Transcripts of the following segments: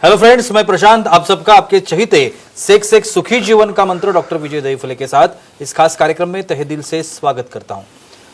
Hello friends, मैं प्रशांत आप सबका आपके चहीते सेक्स एक सुखी जीवन का मंत्र डॉक्टर विजय दहीफले के साथ इस खास कार्यक्रम में तहे दिल से स्वागत करता हूं।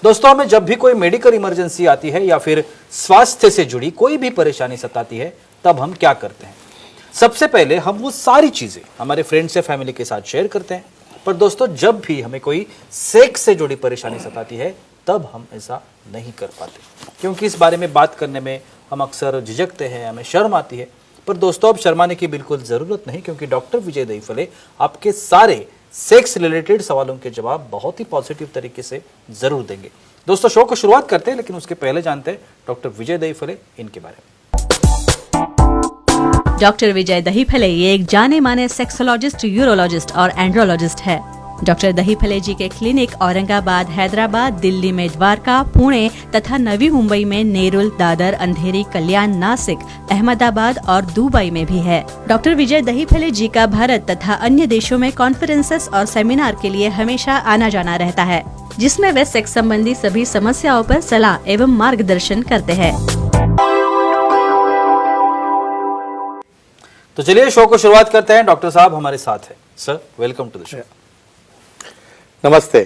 दोस्तों, हमें जब भी कोई मेडिकल इमरजेंसी आती है या फिर स्वास्थ्य से जुड़ी कोई भी परेशानी सताती है, तब हम क्या करते हैं? सबसे पहले हम वो सारी चीजें हमारे फ्रेंड्स या फैमिली के साथ शेयर करते हैं। पर दोस्तों, जब भी हमें कोई सेक्स से जुड़ी परेशानी सताती है, तब हम ऐसा नहीं कर पाते, क्योंकि इस बारे में बात करने में हम अक्सर झिझकते हैं, हमें शर्म आती है। पर दोस्तों, अब शर्माने की बिल्कुल जरूरत नहीं, क्योंकि डॉक्टर विजय दहीफले आपके सारे सेक्स रिलेटेड सवालों के जवाब बहुत ही पॉजिटिव तरीके से जरूर देंगे। दोस्तों, शो को शुरुआत करते हैं, लेकिन उसके पहले जानते हैं डॉक्टर विजय दहीफले इनके बारे में। डॉक्टर विजय दहीफले ये एक जाने माने सेक्सोलॉजिस्ट, यूरोलॉजिस्ट और एंड्रोलॉजिस्ट है। डॉक्टर दहीफले जी के क्लिनिक औरंगाबाद, हैदराबाद, दिल्ली में द्वारका, पुणे तथा नवी मुंबई में नेरुल, दादर, अंधेरी, कल्याण, नासिक, अहमदाबाद और दुबई में भी है। डॉक्टर विजय दहीफले जी का भारत तथा अन्य देशों में कॉन्फ्रेंसेस और सेमिनार के लिए हमेशा आना जाना रहता है, जिसमें वे सेक्स संबंधी सभी समस्याओं पर सलाह एवं मार्गदर्शन करते हैं। तो चलिए शो को शुरुआत करते हैं। डॉक्टर साहब हमारे साथ है। Sir, welcome to the show. नमस्ते।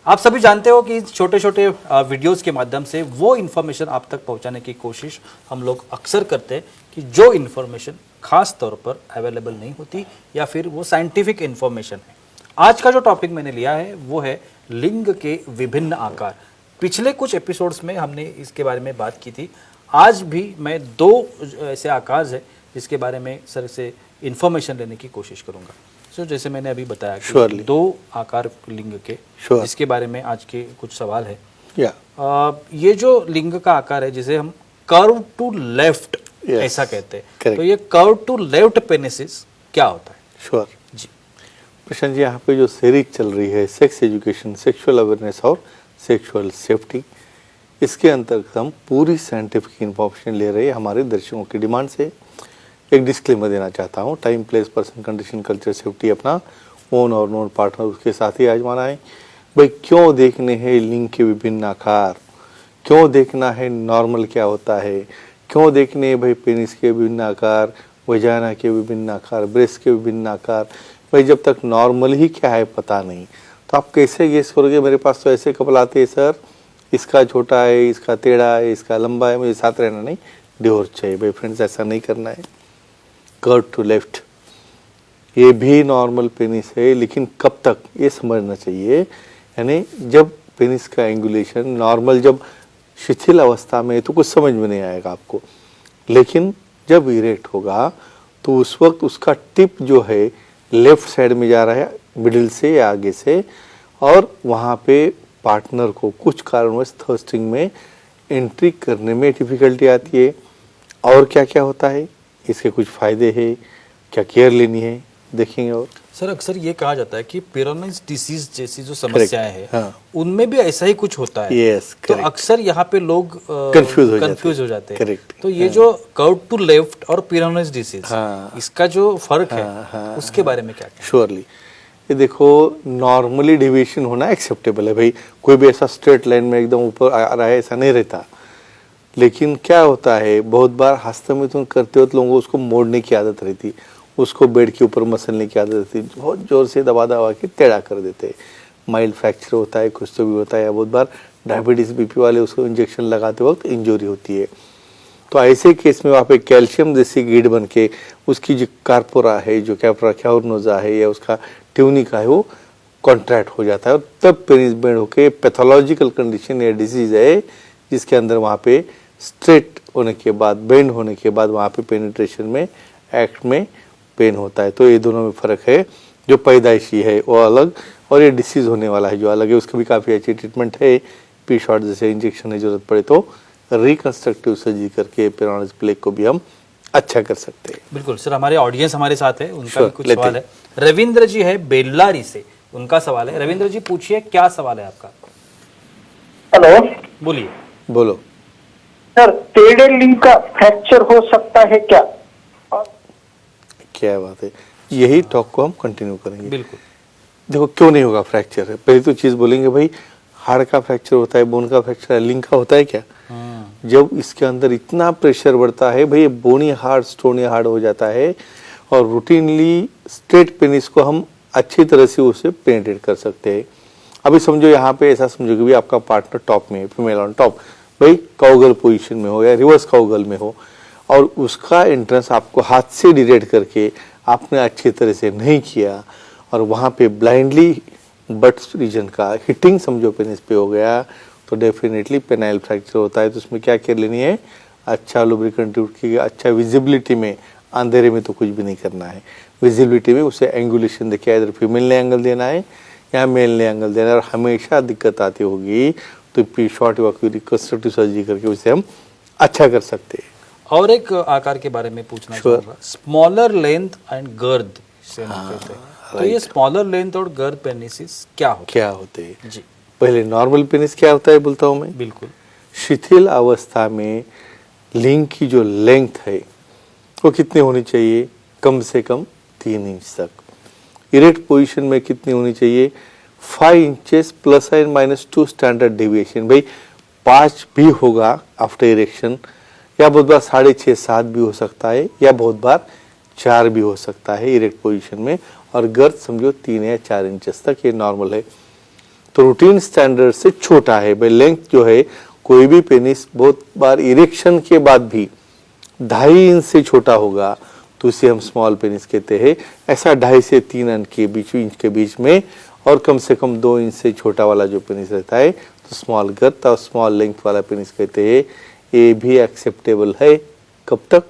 आप सभी जानते हो कि छोटे छोटे वीडियोस के माध्यम से वो इन्फॉर्मेशन आप तक पहुंचाने की कोशिश हम लोग अक्सर करते हैं कि जो इन्फॉर्मेशन खास तौर पर अवेलेबल नहीं होती या फिर वो साइंटिफिक इन्फॉर्मेशन है। आज का जो टॉपिक मैंने लिया है वो है लिंग के विभिन्न आकार। पिछले कुछ एपिसोड्स में हमने इसके बारे में बात की थी। आज भी मैं दो ऐसे आकार है जिसके बारे में सर से इन्फॉर्मेशन लेने की कोशिश करूंगा। सो जैसे मैंने अभी बताया कि दो आकार लिंग के, जिसके बारे में आज के कुछ सवाल है। ये जो लिंग का आकार है जिसे हम कर्व टू लेफ्ट ऐसा कहते हैं, तो ये कर्व टू लेफ्ट पेनिसिस क्या होता है? जी प्रशांत जी, यहाँ पे जो सीरीज चल रही है सेक्स एजुकेशन, सेक्सुअल अवेयरनेस और सेक्सुअल सेफ्टी, इसके अंतर्गत हम पूरी साइंटिफिक इंफॉर्मेशन ले रहे हैं। हमारे दर्शकों की डिमांड से एक डिस्क्लेमर देना चाहता हूँ। Time, place, person, condition, culture, safety अपना ओन और नोन पार्टनर उसके साथ ही आजमाना है। भाई, क्यों देखने हैं लिंग के विभिन्न आकार? क्यों देखना है नॉर्मल क्या होता है? क्यों देखने भाई पेनिस के विभिन्न आकार, वजाना के विभिन्न आकार, ब्रेस्ट के विभिन्न आकार? भाई, जब तक नॉर्मल ही क्या है पता नहीं, तो आप कैसे गेस करोगे? मेरे पास तो ऐसे कपल आते हैं, सर इसका छोटा है, इसका टेढ़ा है, इसका लंबा है, मुझे साथ रहना नहीं, डिवोर्स चाहिए। भाई फ्रेंड्स, ऐसा नहीं करना है। कर्व टू लेफ्ट ये भी नॉर्मल पेनिस है, लेकिन कब तक ये समझना चाहिए। यानी जब पेनिस का एंगुलेशन नॉर्मल, जब शिथिल अवस्था में तो कुछ समझ में नहीं आएगा आपको, लेकिन जब इरेक्ट होगा तो उस वक्त उसका टिप जो है लेफ्ट साइड में जा रहा है, मिडिल से या आगे से, और वहाँ पे पार्टनर को कुछ कारणवश थर्स्टिंग में एंट्री करने में डिफिकल्टी आती है। और क्या क्या होता है, इसके कुछ फायदे हैं, क्या केयर लेनी है, देखेंगे। और सर, अक्सर ये कहा जाता है कि पिरोनिस डिसीज जैसी जो समस्याएं हैं, उनमें भी ऐसा ही कुछ होता है। यस, तो अक्सर यहाँ पे लोग कंफ्यूज हो जाते हैं। तो ये जो कर्व टू लेफ्ट और पिरोनिस डिसीज, इसका जो फर्क है उसके बारे में क्या? श्योरली, ये देखो, नॉर्मली डिविएशन होना एक्सेप्टेबल है। भाई, कोई भी ऐसा स्ट्रेट लाइन में एकदम ऊपर आ रहा है ऐसा नहीं रहता, लेकिन क्या होता है बहुत बार हस्तमिथुन करते वक्त लोगों को उसको मोड़ने की आदत रहती, उसको बेड के ऊपर मसलने की आदत रहती, बहुत जोर से दबा दबा के टेढ़ा कर देते हैं। माइल्ड फ्रैक्चर होता है, कुछ तो भी होता है। बहुत बार डायबिटीज, बीपी वाले उसको इंजेक्शन लगाते वक्त इंजरी होती है। तो ऐसे केस में वहाँ पे कैल्शियम जैसी गिड बन के उसकी जो कार्पोरा है, जो कैप्रा कैवर्नोजा है या उसका ट्यूनिका है, वो कॉन्ट्रैक्ट हो जाता है, और तब पेनिस बेंड होके पैथोलॉजिकल कंडीशन या डिजीज है जिसके अंदर वहाँ पे स्ट्रेट होने के बाद, बेंड होने के बाद वहाँ पे पेनिट्रेशन में, एक्ट में पेन होता है। तो ये दोनों में फ़र्क है। जो पैदाइशी है वो अलग, और ये डिसीज़ होने वाला है जो अलग है। उसका भी काफ़ी अच्छी ट्रीटमेंट है। पी शॉट जैसे इंजेक्शन की जरूरत पड़े तो रिकन्स्ट्रक्टिव सर्जरी करके पेरोनिस प्लेग को भी हम अच्छा कर सकते हैं। बिल्कुल सर, हमारे ऑडियंस हमारे साथ है, उनका भी कुछ सवाल है। रविंद्र जी है बेल्लारी से, उनका सवाल है। रविंद्र जी, पूछिए, क्या सवाल है आपका? हेलो, बोलिए। बोलो सर, टेढ़े लिंग का फ्रैक्चर हो सकता है क्या? क्या बात है, यही टॉक को हम कंटिन्यू करेंगे। बिल्कुल। देखो, क्यों नहीं होगा फ्रैक्चर है, पहली तो चीज बोलेंगे भाई हाड़ का फ्रैक्चर होता है, बोन का फ्रैक्चर है, लिंग का होता है क्या? जब इसके अंदर इतना प्रेशर बढ़ता है भाई, बोनी हार्ड स्टोनी हार्ड हो जाता है और रूटीनली स्ट्रेट पेनिस को हम अच्छी तरह से उसे पेनिट्रेट कर सकते हैं। अभी समझो यहाँ पे ऐसा समझो कि भाई आपका पार्टनर टॉप में है, फीमेल ऑन टॉप, भाई काउगर्ल पोजीशन में हो या रिवर्स काउगर्ल में हो, और उसका एंट्रेंस आपको हाथ से डिरेक्ट करके आपने अच्छी तरह से नहीं किया और वहाँ पे ब्लाइंडली बट रीजन का हिटिंग समझो पेनिस पे हो गया, तो डेफिनेटली पेनाइल फ्रैक्चर होता है। तो उसमें क्या केयर लेनी है, अच्छा लुब्रिकेंट यूज की, अच्छा विजिबिलिटी में, अंधेरे में तो कुछ भी नहीं करना है, विजिबिलिटी में उसे एंगुलेशन देखिए, इधर फीमेल ने एंगल देना है या मेल ने एंगल देना है। और हमेशा दिक्कत आती होगी तो पी शॉर्ट या रिकंस्ट्रक्टिव सर्जरी करके उसे हम अच्छा कर सकते हैं। और एक आकार के बारे में पूछना चाहूंगा, स्मॉलर लेंथ एंड गर्द से हम कहते हैं, तो ये स्मॉलर लेंथ और गर्द पेनिसिस क्या होते हैं जी? पहले नॉर्मल पेनिस क्या होता है बोलता हूँ मैं। बिल्कुल। शिथिल अवस्था में लिंग की जो लेंथ है वो कितनी होनी चाहिए, कम से कम 3 इंच तक। इरेक्ट पोजीशन में कितनी होनी चाहिए, 5 inches plus and minus 2 standard deviation. भाई 5 भी होगा आफ्टर इरेक्शन, या बहुत बार 6.5 7 भी हो सकता है, या बहुत बार 4 भी हो सकता है इरेक्ट पोजीशन में। और गर्द समझो 3 या 4 इंचेस तक, ये नॉर्मल है। तो रूटीन स्टैंडर्ड से छोटा है भाई लेंथ जो है, कोई भी पेनिस बहुत बार इरेक्शन के बाद भी 2.5 इंच से छोटा होगा तो उसे हम स्मॉल पेनिस कहते हैं। ऐसा 2.5 से 3 इंच के बीच में और कम से कम 2 इंच से छोटा वाला जो पेनिस रहता है तो स्मॉल गर्थ और स्मॉल लेंथ वाला पेनिस कहते हैं। ये भी एक्सेप्टेबल है, कब तक,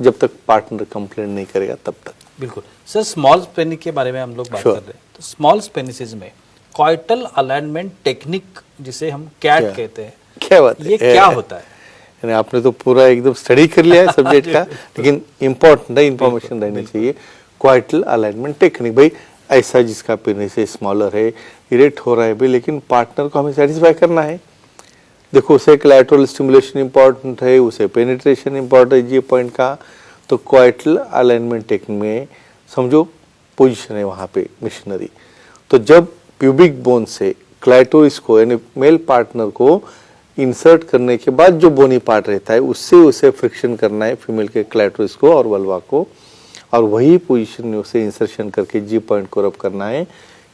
जब तक पार्टनर कंप्लेंट नहीं करेगा तब तक। बिल्कुल सर, स्मॉल पेनिस के बारे में हम लोग बात कर रहे हैं, तो स्मॉल पेनिसेस में कॉइटल अलाइनमेंट टेक्निक जिसे हम कैट कहते हैं, क्या बात ये क्या होता है? यानी आपने तो पूरा एकदम स्टडी कर लिया है सब्जेक्ट का, लेकिन इम्पोर्टेंट है, इंफॉर्मेशन रहनी चाहिए। क्वाइटल अलाइनमेंट टेक्निक, भाई ऐसा जिसका पेनिस स्मॉलर है, इरेक्ट हो रहा है भाई, लेकिन पार्टनर को हमें सेटिस्फाई करना है। देखो उसे लैटरल स्टिमुलेशन इंपॉर्टेंट है, उसे पेनिट्रेशन इंपॉर्टेंट है जी पॉइंट का। तो क्वाइटल अलाइनमेंट टेक्निक में समझो पोजीशन है वहाँ पे मिशनरी, तो जब प्यूबिक बोन से क्लाइटोरिस को यानी मेल पार्टनर को इंसर्ट करने के बाद जो बोनी पार्ट रहता है उससे उसे फ्रिक्शन करना है फीमेल के क्लाइटोरिस को और वल्वा को, और वही पोजीशन में उसे इंसर्शन करके जी पॉइंट को रब करना है।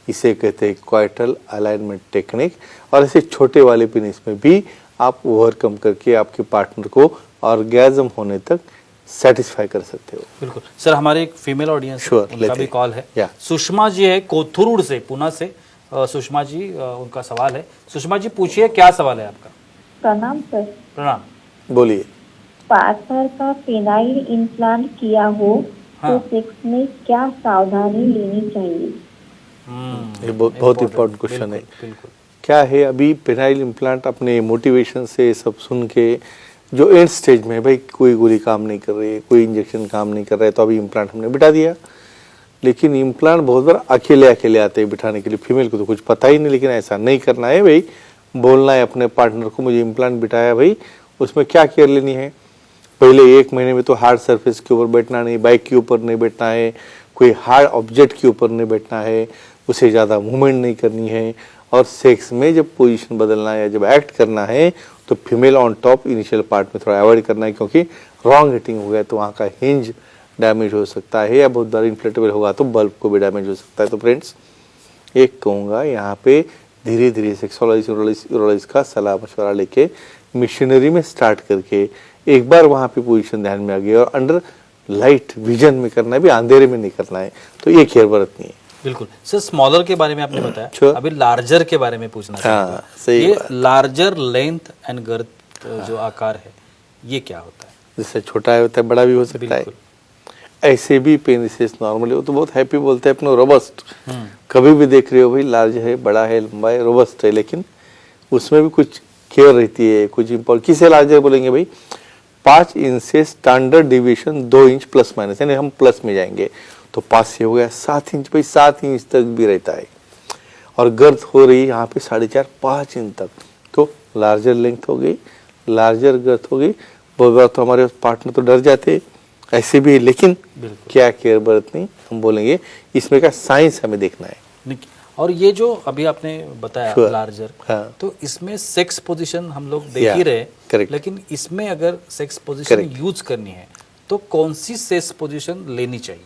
इसे कहते हैं क्वाइटल अलाइनमेंट टेक्निक। और ऐसे छोटे वाले पेनिस में भी आप ओवरकम करके आपके पार्टनर को ऑर्गेज्म होने तक सेटिस्फाई कर सकते हो। बिल्कुल सर, हमारे एक फीमेल ऑडियंस उनका भी कॉल है। सुषमा जी है कोथुरुड से, पुणे से। सुषमा जी उनका सवाल है। सुषमा जी पूछिए, क्या सवाल है आपका? प्रणाम सर। प्रणाम, बोलिए। पार्टनर का फिनाइल इम्प्लांट किया हो तो सेक्स में क्या सावधानी लेनी चाहिए? ये बहुत इंपॉर्टेंट क्वेश्चन है। बिल्कुल। क्या है, अभी पेनाइल इम्प्लांट अपने मोटिवेशन से सब सुन के जो एंड स्टेज में भाई कोई गोली काम नहीं कर रही है, कोई इंजेक्शन काम नहीं कर रहा है, तो अभी इम्प्लांट हमने बिठा दिया। लेकिन इम्प्लांट बहुत बार अकेले अकेले आते हैं बिठाने के लिए, फीमेल को तो कुछ पता ही नहीं। लेकिन ऐसा नहीं करना है भाई, बोलना है अपने पार्टनर को मुझे इम्प्लांट बिठाया भाई, उसमें क्या केयर लेनी है। पहले 1 महीने में तो हार्ड सरफेस के ऊपर बैठना नहीं, बाइक के ऊपर नहीं बैठना है, कोई हार्ड ऑब्जेक्ट के ऊपर नहीं बैठना है, उसे ज़्यादा मूवमेंट नहीं करनी है। और सेक्स में जब पोजीशन बदलना है या जब एक्ट करना है तो female on top initial part में थोड़ा अवॉइड करना है, क्योंकि रॉन्ग हिटिंग हो गया तो वहाँ का हिंज डैमेज हो सकता है, या बहुत बार इन्फ्लेटेबल होगा तो बल्ब को भी डैमेज हो सकता है। तो फ्रेंड्स एक कहूँगा, यहाँ पे धीरे धीरे सेक्सोलॉजिस्ट यूरोलॉजिस्ट का सलाह मशवरा लेके मिशनरी में स्टार्ट करके एक बार वहाँ पे पोजीशन ध्यान में आ गई और अंडर लाइट विजन में करना है भी, अंधेरे में नहीं करना है, तो ये केयर बरतनी है। बिल्कुल सर, स्मॉलर के बारे में आपने बताया, अभी लार्जर के बारे में पूछना चाहूंगा। सही ये बात। लार्जर लेंथ एंड गर्थ जो आकार है ये क्या होता है? जैसे छोटा होता है बड़ा भी हो सकता है। ऐसे भी पेनिसेस नॉर्मली वो तो बहुत हैप्पी बोलते हैं अपने रोबस्ट, कभी भी देख रहे हो भाई लार्ज है, बड़ा है, लंबा है, रोबस्ट है, लेकिन उसमें भी कुछ केयर रहती है, कुछ इम्पोर्टेंट। किसे लार्जर बोलेंगे भाई? 5 इंच से standard deviation 2 inch plus minus, यानी हम प्लस में जाएंगे तो 5 से हो गया 7 इंच, भाई 7 इंच तक भी रहता है। और गर्थ हो रही है यहाँ पे 4.5 5 इंच तक, तो लार्जर लेंथ हो गई, लार्जर गर्थ हो गई। बहुत बार तो हमारे पार्टनर तो डर जाते ऐसे भी, लेकिन क्या केयर बरतनी हम बोलेंगे, इसमें का साइंस हमें देखना है। और ये जो अभी आपने बताया Sure. लार्जर, हाँ. तो इसमें सेक्स पोजीशन हम लोग देख Yeah, ही रहे, correct. लेकिन इसमें अगर सेक्स पोजीशन Correct. यूज करनी है तो कौन सी सेक्स पोजीशन लेनी चाहिए,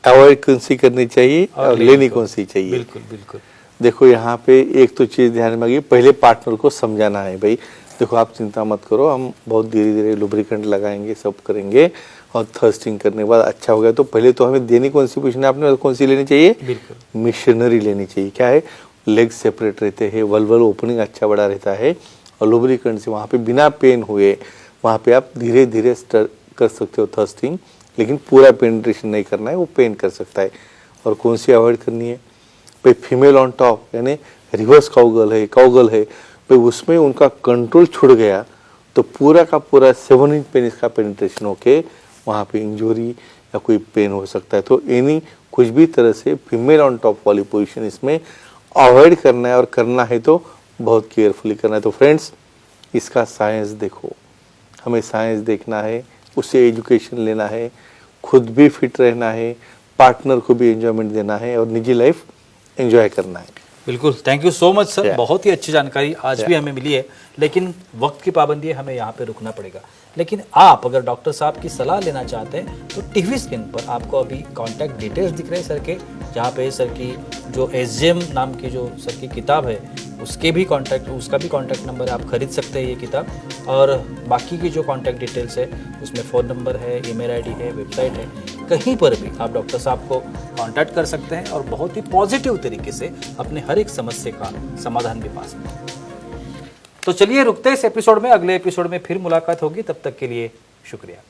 अवॉइड कौन सी करनी चाहिए और लेनी कौन सी चाहिए? बिल्कुल बिल्कुल। देखो यहाँ पे एक तो चीज ध्यान में आ गई, पहले पार्टनर को समझाना है भाई देखो आप चिंता मत करो, हम बहुत धीरे धीरे लुब्रिकेंट लगाएंगे, सब करेंगे, और थर्स्टिंग करने के बाद अच्छा हो गया तो पहले तो हमें देनी कौन सी पोजीशन है, आपने कौन सी लेनी चाहिए? बिल्कुल मिशनरी लेनी चाहिए। क्या है, लेग सेपरेट रहते हैं, वल्वल ओपनिंग अच्छा बड़ा रहता है, और लुब्रिकेंट से वहाँ पे बिना पेन हुए वहाँ पे आप धीरे धीरे स्टर कर सकते हो थर्स्टिंग, लेकिन पूरा पेनिट्रेशन नहीं करना है, वो पेन कर सकता है। और कौन सी अवॉइड करनी है भाई? फीमेल ऑन टॉप, यानी रिवर्स काउगर्ल है भाई, उसमें उनका कंट्रोल छूट गया तो पूरा का पूरा 7 इंच पेनिस का पेनिट्रेशन होके वहाँ पे इंजरी या कोई पेन हो सकता है। तो एनी कुछ भी तरह से फीमेल ऑन टॉप वाली पोजीशन इसमें अवॉइड करना है, और करना है तो बहुत केयरफुली करना है। तो फ्रेंड्स, इसका साइंस देखो, हमें साइंस देखना है, उससे एजुकेशन लेना है, खुद भी फिट रहना है, पार्टनर को भी एंजॉयमेंट देना है, और निजी लाइफ एंजॉय करना है। बिल्कुल, thank you so much sir, Yeah. बहुत ही अच्छी जानकारी आज भी हमें मिली है, लेकिन वक्त की पाबंदी है, हमें यहाँ पे रुकना पड़ेगा। लेकिन आप अगर डॉक्टर साहब की सलाह लेना चाहते हैं तो टीवी स्क्रीन पर आपको अभी कॉन्टैक्ट डिटेल्स दिख रहे हैं सर के, जहाँ पे सर की जो एसजेएम नाम की जो सर की किताब है उसका भी कॉन्टैक्ट नंबर है, आप खरीद सकते हैं ये किताब। और बाकी की जो कॉन्टैक्ट डिटेल्स है उसमें फ़ोन नंबर है, ईमेल आईडी है, वेबसाइट है, कहीं पर भी आप डॉक्टर साहब को कांटेक्ट कर सकते हैं और बहुत ही पॉजिटिव तरीके से अपने हर एक समस्या का समाधान भी पा सकते हैं। तो चलिए रुकते हैं इस एपिसोड में, अगले एपिसोड में फिर मुलाकात होगी, तब तक के लिए शुक्रिया।